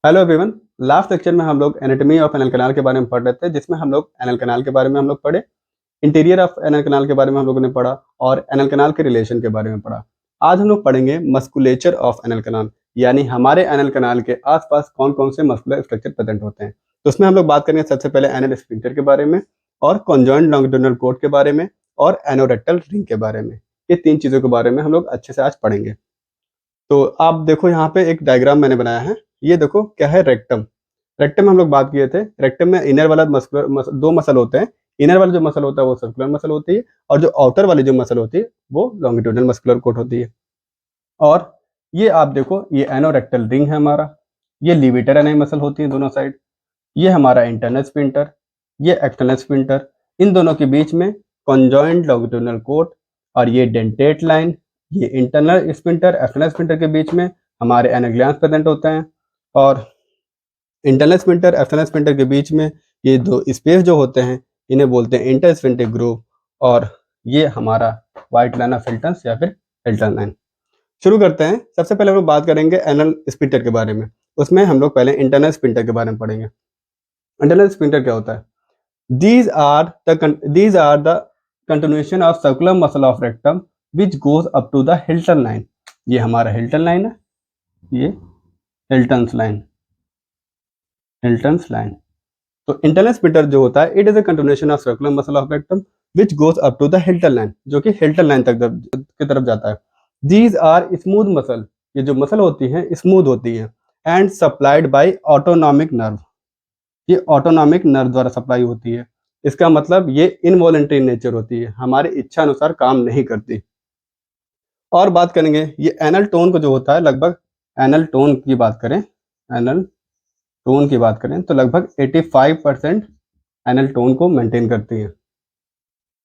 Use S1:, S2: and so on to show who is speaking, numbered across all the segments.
S1: Hello everyone. Last lecture में हम लोग एनाटॉमी ऑफ एनल कैनाल के बारे में पढ़ रहे थे, जिसमें हम लोग एनल कैनाल के बारे में हम लोग पढ़े, इंटीरियर ऑफ एनल कैनाल के बारे में हम लोगों ने पढ़ा और एनल कैनाल के रिलेशन के बारे में पढ़ा। आज हम लोग पढ़ेंगे मस्कुलेचर ऑफ एनल कैनाल, यानी हमारे एनल कैनाल के आसपास कौन कौन से मस्कुलर स्ट्रक्चर प्रेजेंट होते हैं। तो उसमें हम लोग बात करेंगे सबसे पहले एनल स्फिंक्टर के बारे में और कॉन्जॉइंट लॉन्गिट्यूडिनल कोट के बारे में और एनोरेक्टल रिंग के बारे में। ये तीन चीज़ों के बारे में हम लोग अच्छे से आज पढ़ेंगे। तो आप देखो, यहाँ पे एक डायग्राम मैंने बनाया है। ये देखो क्या है, रेक्टम। रेक्टम में हम लोग बात किए थे। रेक्टम में इनर वाला दो मसल होते हैं। इनर वाला जो मसल होता है वो सर्कुलर मसल होती है, और जो आउटर वाली जो मसल होती है वो लॉन्गिट्यूडनल मस्कुलर कोट होती है। और ये आप देखो, ये एनोरेक्टल रिंग है हमारा। ये लीवेटर एनाई मसल होती है दोनों साइड। ये हमारा इंटरनल स्फिंक्टर, ये एक्सटर्नल स्फिंक्टर। इन दोनों के बीच में कॉन्जॉइंट लॉन्गिट्यूडनल कोट, और ये डेंटेट लाइन। ये इंटरनल स्फिंक्टर एक्सटर्नल स्फिंक्टर के बीच में हमारे एनल ग्लैंड्स प्रेजेंट होते हैं, और इंटरनल स्फिंक्टर एक्सटर्नल स्फिंक्टर के बीच में ये दो स्पेस जो होते हैं इन्हें बोलते हैं इंटरस्फिंक्टिक ग्रूव। और ये हमारा व्हाइट लाइन ऑफ हिल्टन या फिर हिल्टन लाइन। शुरू करते हैं। सबसे पहले हम लोग बात करेंगे एनल स्फिंक्टर के बारे में। उसमें हम लोग पहले इंटरनल स्फिंक्टर के बारे में पढ़ेंगे। इंटरनल स्फिंक्टर क्या होता है? These are the continuation of circular muscle of rectum which goes up to the Hilton line। ये हमारा हिल्टन लाइन है, ये हिल्टन्स लाइन, हिल्टन्स लाइन। तो इंटरनल स्फिंक्टर जो होता है, it is a continuation of circular muscle of rectum which goes up to the Hilton line, जो कि हिल्टन लाइन तक की तरफ जाता है। These are smooth muscle. ये जो मसल होती है स्मूथ होती है, and supplied by autonomic nerve. ये ऑटोनॉमिक नर्व द्वारा सप्लाई होती है। इसका मतलब ये इनवॉलंटरी नेचर होती है, हमारे इच्छा अनुसार काम नहीं करती। और बात करेंगे ये एनल टोन को जो होता है, लगभग एनल टोन की बात करें, एनल टोन की बात करें तो लगभग 85% एनल टोन को मेंटेन करती है।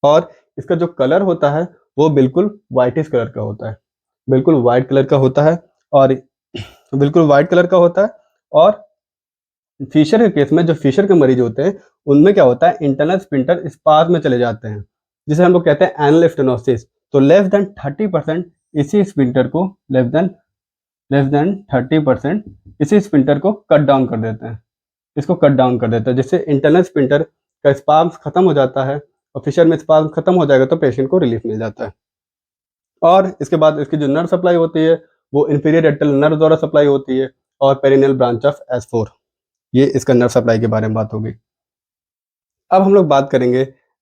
S1: और इसका जो कलर होता है वो बिल्कुल वाइटिश कलर का होता है, बिल्कुल वाइट कलर का होता है, और बिल्कुल वाइट कलर का होता है। और फिशर के केस में, जो फिशर के मरीज होते हैं उनमें क्या होता है, इंटरनल स्फिंक्टर स्पाज्म में चले जाते हैं, जिसे हम लोग कहते हैं एनल स्टेनोसिस। तो लेस देन 30% इसी स्फिंक्टर को लेस देन 30% इसी स्फिंक्टर को कट डाउन कर देते हैं, इसको कट डाउन कर देता है, जिससे इंटरनल स्फिंक्टर का स्पाज्म खत्म हो जाता है, और फिशर में स्पाज्म खत्म हो जाएगा तो पेशेंट को रिलीफ मिल जाता है। और इसके बाद इसकी जो नर्व सप्लाई होती है वो इंफीरियर रेक्टल नर्व द्वारा सप्लाई होती है, और पेरिनियल ब्रांच ऑफ S4। ये इसका नर्व सप्लाई के बारे में बात होगी। अब हम लोग बात करेंगे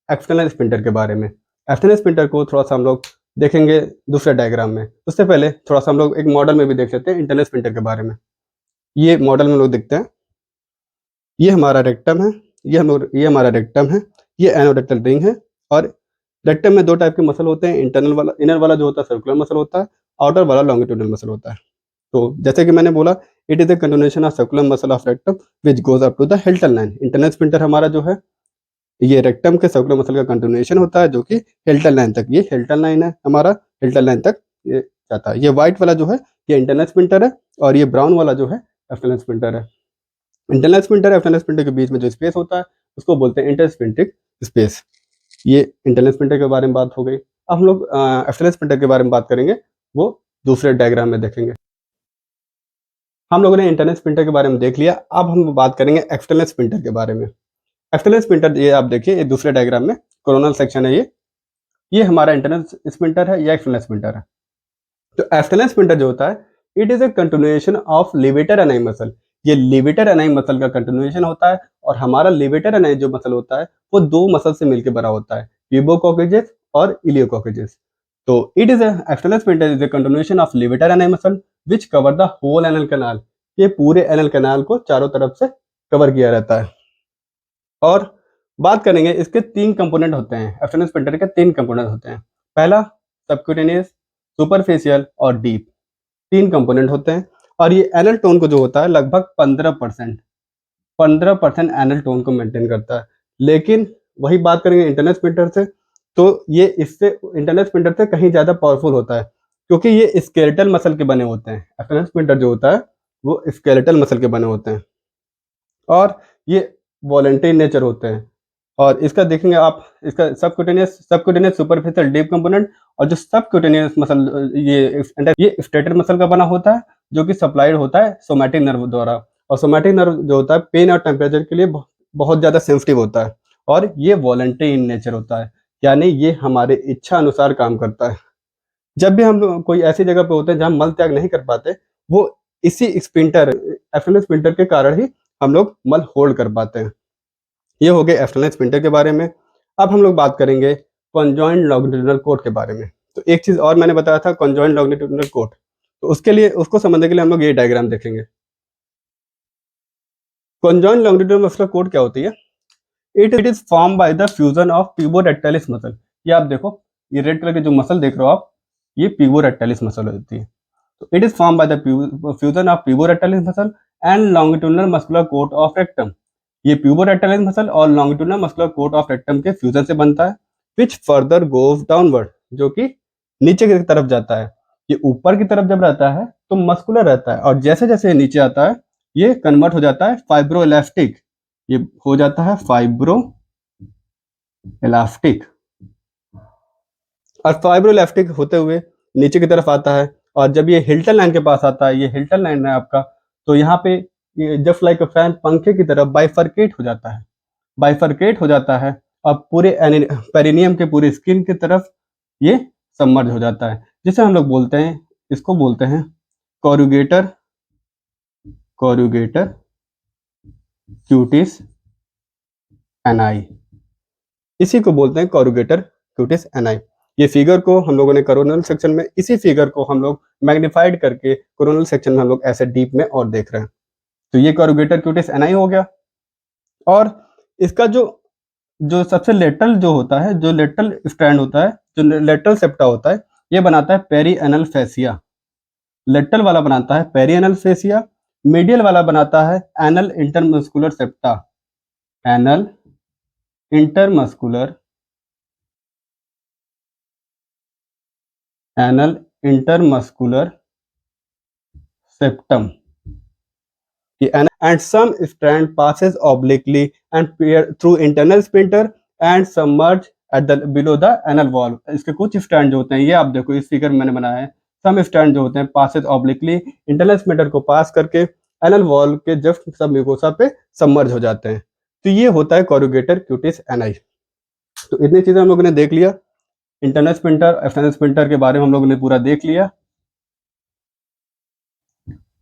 S1: एक्सटर्नल स्फिंक्टर के बारे में। एक्सटर्नल स्फिंक्टर को थोड़ा सा हम लोग देखेंगे दूसरे डायग्राम में। उससे पहले थोड़ा सा हम लोग एक मॉडल में भी देख लेते हैं इंटरनल स्फिंक्टर के बारे में। ये मॉडल में लोग देखते हैं, ये हमारा रेक्टम है, ये हमारा रेक्टम है, ये एनोरेक्टल रिंग है। और रेक्टम में दो टाइप के मसल होते हैं, इंटरनल वाला, इनर वाला जो होता है सर्कुलर मसल होता है, आउटर वाला लॉन्गिट्यूडिनल मसल होता है। तो जैसे कि मैंने बोला, it is the continuation of circular muscle of rectum which goes up to the Hilton line. Internal sphincter हमारा जो है ये रेक्टम के सर्कुलर मसल का कंटिन्यूएशन होता है, जो कि हिल्टन लाइन तक, ये हिल्टन लाइन है हमारा, हिल्टन लाइन तक ये जाता है। ये व्हाइट वाला जो है ये इंटरनल स्फिंक्टर है, और ये ब्राउन वाला जो है एक्सटर्नल स्फिंक्टर है। इंटरनल स्फिंक्टर एक्सटर्नल स्फिंक्टर के बीच में जो स्पेस होता है उसको बोलते हैं इंटरस्फिंक्टिक स्पेस। ये इंटरनल स्फिंक्टर के बारे में बात हो गई। अब हम लोग एक्सटर्नल स्फिंक्टर के बारे में बात करेंगे, वो दूसरे डायग्राम में देखेंगे। हम लोगों ने इंटरनल स्फिंक्टर के बारे में देख लिया, अब हम बात करेंगे एक्सटर्नल स्फिंक्टर के बारे में। एक्सटर्नल स्फिंक्टर, ये आप देखिए, ये दूसरे डायग्राम में कोरोनल सेक्शन है, ये हमारा इंटरनल स्फिंक्टर है या एक्सटर्नल स्फिंक्टर है। तो एक्सटर्नल स्फिंक्टर जो होता है, it is a continuation of levator ani muscle. ये लिवेटर एनाई मसल का कंटिन्यूएशन होता है, और हमारा लिवेटर एनाई जो मसल होता है वो दो मसल से मिलकर बना होता है, ट्यूबोकोकेजेस और इलियोकोकेजेस। तो it is external sphincter is a continuation of levator ani muscle which cover the whole anal canal. ये पूरे एनल कैनाल को चारों तरफ से कवर किया रहता है। और बात करेंगे, इसके तीन कंपोनेंट होते हैं, एक्सटर्नल स्फिंक्टर के तीन कंपोनेंट होते हैं। पहला सबक्यूटेनियस, सुपरफिशियल और डीप, तीन कंपोनेंट होते हैं। और ये एनल टोन को जो होता है लगभग 15% एनल टोन को मेंटेन करता है। लेकिन वही बात करेंगे इंटरनल स्फिंक्टर से, तो ये इससे इंटरनल स्फिंक्टर से कहीं ज़्यादा पावरफुल होता है, क्योंकि ये स्केलेटल मसल के बने होते हैं। एक्सटर्नल स्फिंक्टर जो होता है वो स्केलेटल मसल के बने होते हैं, और ये वॉलंटरी नेचर होते हैं। और इसका देखेंगे आप, इसका सबक्यूटेनियस सुपरफिशियल डीप कंपोनेंट, और जो सबक्यूटेनियस मसल ये स्टेटर मसल का बना होता है, जो कि सप्लाइड होता है सोमैटिक नर्व द्वारा। और सोमैटिक नर्व जो होता है पेन और टेम्परेचर के लिए बहुत ज़्यादा सेंसिटिव होता है और ये वॉलंटरी इन नेचर होता है, यानी ये हमारे इच्छा अनुसार काम करता है। जब भी हम लोग कोई ऐसी जगह पे होते हैं जहाँ मल त्याग नहीं कर पाते, वो इसी स्फिंक्टर एक्सटर्नल स्फिंक्टर के कारण ही हम लोग मल होल्ड कर पाते हैं। ये हो गए एक्सटर्नल स्फिंक्टर के बारे में। अब हम लोग बात करेंगे कॉन्जॉइंट लॉन्गिट्यूडिनल कोट के बारे में। तो एक चीज़ और मैंने बताया था कॉन्जॉइंट लॉन्गिट्यूडिनल कोट, तो उसके लिए उसको समझने के लिए हम लोग ये डायग्राम देखेंगे। कॉन्जॉइंट लॉन्गिट्यूडिनल मस्कुलर कोट क्या होती है? It is form by the fusion of puborectalis muscle. ये आप देखो, ये रेड कलर के जो मसल देख रहे हो आप, ये पिवोरेक्टाइलिस मसल होती है। तो it is form by the fusion of puborectalis muscle and longitudinal muscular coat of rectum. ये पिवोरेक्टाइलिस मसल और longitudinal muscular coat of rectum के फ्यूजन से बनता है, विच फर्दर गोज डाउनवर्ड, जो कि नीचे की तरफ जाता है। ये ऊपर की तरफ जब रहता है तो मस्कुलर रहता है, और जैसे जैसे नीचे आता है ये कन्वर्ट हो जाता है फाइब्रो इलास्टिक। ये हो जाता है फाइब्रो इलास्टिक, और फाइब्रो इलास्टिक होते हुए नीचे की तरफ आता है। और जब ये हिल्टन लाइन के पास आता है, ये हिल्टन लाइन है आपका, तो यहाँ पे ये जस्ट लाइक अ फैन पंखे की तरफ बाइफरकेट हो जाता है, बाइफरकेट हो जाता है। अब पूरे पेरिनियम के पूरे स्किन की तरफ ये सबमर्ज हो जाता है, जिसे हम लोग बोलते हैं, इसको बोलते हैं कोरुगेटर, कोरुगेटर क्यूटिस एनाई। इसी को बोलते हैं कोरुगेटर क्यूटिस एनाई। ये फिगर को हम लोगों ने कोरोनल सेक्शन में, इसी फिगर को हम लोग मैग्नीफाइड करके कोरोनल सेक्शन में हम लोग ऐसे डीप में और देख रहे हैं। तो ये कोरुगेटर क्यूटिस एनाई हो गया। और इसका जो जो सबसे लेटरल जो होता है, जो लेटरल स्ट्रैंड होता है, जो लेटरल सेप्टा होता है, ये बनाता है पेरीएनल फेसिया। लेटरल वाला बनाता है पेरीएनल फेसिया, मीडियल वाला बनाता है anal intermuscular septa, anal intermuscular, anal intermuscular septum. And some strand passes obliquely and through internal sphincter and submerge at the below the anal wall. इसके कुछ स्ट्रैंड जो होते हैं, ये आप देखो इस फिगर में मैंने बनाया है, सम स्ट्रैंड जो होते हैं passes obliquely इंटरनल स्फिंक्टर को पास करके एनल वॉल के जस्ट सब म्यूकोसा पे सबमर्ज हो जाते हैं। तो ये होता है कोरुगेटर क्यूटिस एनाई। तो इतनी चीजें हम लोगों ने देख लिया, इंटरनल स्फिंक्टर एक्सटर्नल स्फिंक्टर के बारे में हम लोगों ने पूरा देख लिया।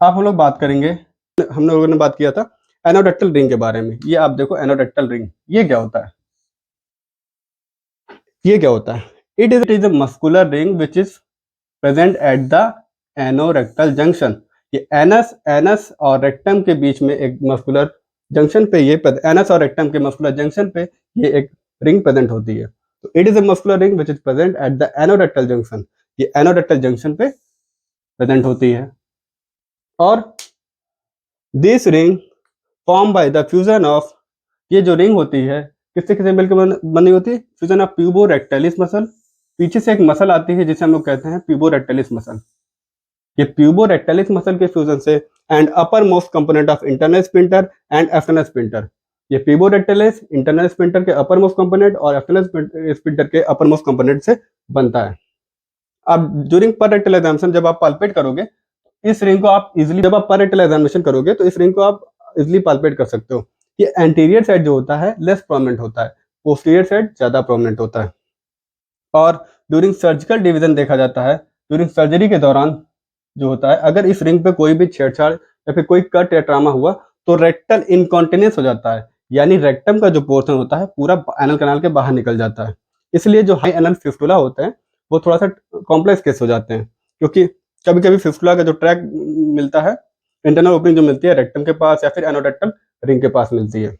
S1: अब हम लोग बात करेंगे, हम लोगों ने बात किया था एनोडक्टल रिंग के बारे में। ये आप देखो एनोडक्टल रिंग, ये क्या होता है? ये क्या होता है? It is a muscular ring which is present at the anorectal junction. ये एनस और रेक्टम के बीच में एक मस्कुलर जंक्शन पे, ये एनस और रेक्टम के मस्कुलर जंक्शन पे ये एक रिंग प्रेजेंट होती है। तो it is a muscular ring which is present at the anorectal junction. ये एनोरेक्टल जंक्शन पे प्रेजेंट होती है। और this ring form by the fusion of, ये जो रिंग होती है किससे किससे मिलकर बनी होती है? फ्यूजन ऑफ प्यूबोरेक्टाइलिस मसल, पीछे से एक मसल आती है जिसे हम लोग कहते हैं प्यूबोरेक्टाइलिस मसल। ये प्यूबोरेक्टाइलिस मसल के फ्यूजन से and upper most component of internal sphincter and external sphincter. ये प्यूबोरेक्टाइलिस इंटरनल स्फिंक्टर के अपर मोस्ट कंपोनेंट और एक्सटर्नल स्फिंक्टर के अपर मोस्ट कंपोनेंट से बनता है। अब ड्यूरिंग पर रेक्टल एग्जामिनेशन जब आप पाल्पेट करोगे, इस रिंग को आप इजीली, जब आप पर रेक्टल एग्जामिनेशन करोगे तो इस रिंग को आप इजीली पाल्पेट कर सकते हो। ये एंटीरियर साइड जो होता है लेस प्रोमिनेंट होता है, पोस्टीरियर साइड ज्यादा प्रोमिनेंट होता है। और ड्यूरिंग सर्जिकल डिवीजन देखा जाता है, ड्यूरिंग सर्जरी के दौरान जो होता है, अगर इस रिंग पे कोई भी छेड़छाड़ या फिर कोई कट या ट्रामा हुआ तो रेक्टल इनकॉन्टिनेंस हो जाता है, यानी रेक्टम का जो पोर्शन होता है पूरा एनल कैनाल के बाहर निकल जाता है। इसलिए जो हाई एनल फिस्टुला होते हैं वो थोड़ा सा कॉम्प्लेक्स केस हो जाते हैं, क्योंकि कभी कभी फिस्टुला का जो ट्रैक मिलता है, इंटरनल ओपनिंग जो मिलती है रेक्टम के पास या फिर एनोरेक्टल रिंग के पास मिलती है।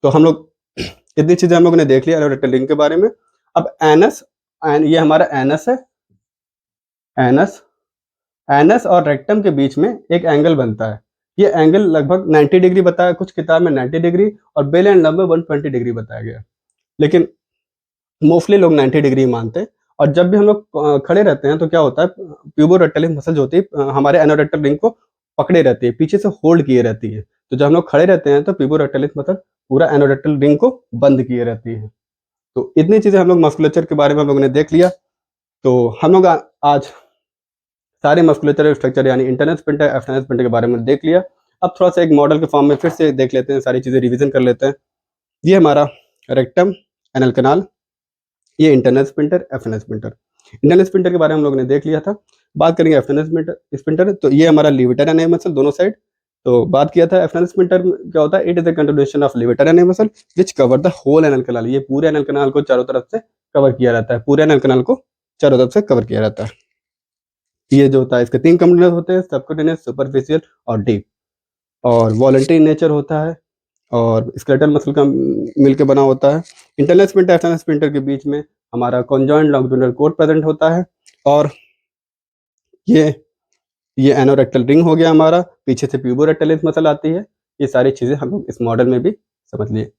S1: तो हम लोग इतनी चीजें हम लोगों ने देख लिया एनोरेक्टल रिंग के बारे में। अब एनस, ये हमारा एनस है, एनस, एनस और रेक्टम के बीच में एक एंगल बनता है। ये एंगल लगभग 90 डिग्री बताया, कुछ किताब में 90 डिग्री और बेल एंड लंब में 120 डिग्री बताया गया, लेकिन मोस्टली लोग 90 डिग्री मानते हैं। और जब भी हम लोग खड़े रहते हैं तो क्या होता है, प्यूबोरेक्टाइलिस मसल जो होती है हमारे एनोरेक्टल रिंग को पकड़े रहती है, पीछे से होल्ड किए रहती है। तो जब हम लोग खड़े रहते हैं तो प्यूबोरेक्टाइलिस मसल पूरा एनोरेक्टल रिंग को बंद किए रहती है। तो इतनी चीजें हम लोग मस्कुलेचर के बारे में हम लोगों ने देख लिया। तो हम लोग आज सारे मस्कुलेचर स्ट्रक्चर यानी इंटरनल स्फिंक्टर एक्सटर्नल स्फिंक्टर के बारे में देख लिया। अब थोड़ा सा एक मॉडल के फॉर्म में फिर से देख लेते हैं, सारी चीज़ें रिवीजन कर लेते हैं। ये हमारा रेक्टम, एनल कनाल, ये internal sphincter, external sphincter. Internal sphincter के बारे में हम लोगों ने देख लिया था। बात करेंगे एक्सटर्नल स्पिंटर, तो ये हमारा लिवेटर एंड मसल दोनों साइड। तो बात किया था एक्सटर्नल स्पिंटर क्या होता है, it is the contribution of levator ani muscle which cover the whole anal canal. ये पूरे एनल कनाल को चारों तरफ से कवर किया रहता है, पूरे एनल कनाल को चारों तरफ से कवर किया रहता है। ये जो होता है इसके 3 कंपोनेंट होते हैं, सबक्यूटेनियस, सुपरफिशियल और डीप। और वॉलंटरी नेचर होता है और स्केलेटल मसल का मिलकर बना होता है। इंटरनल स्पिंटर एक्सटर्नल स्पिंटर के बीच में हमारा कॉन्जॉइंट लॉन्गिट्यूडिनल कोड प्रेजेंट होता है। और ये ये एनोरेक्टल रिंग हो गया हमारा, पीछे से प्यूबोरेक्टलिस मसल आती है। ये सारी चीज़ें हम लोग इस मॉडल में भी समझ लिए।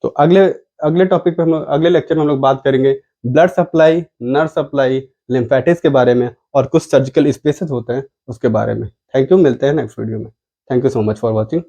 S1: तो अगले अगले टॉपिक पे हम लोग, अगले लेक्चर में हम लोग बात करेंगे blood supply, nerve supply, lymphatics के बारे में और कुछ सर्जिकल स्पेसेस होते हैं उसके बारे में। थैंक यू, मिलते हैं नेक्स्ट वीडियो में। Thank you so much for watching.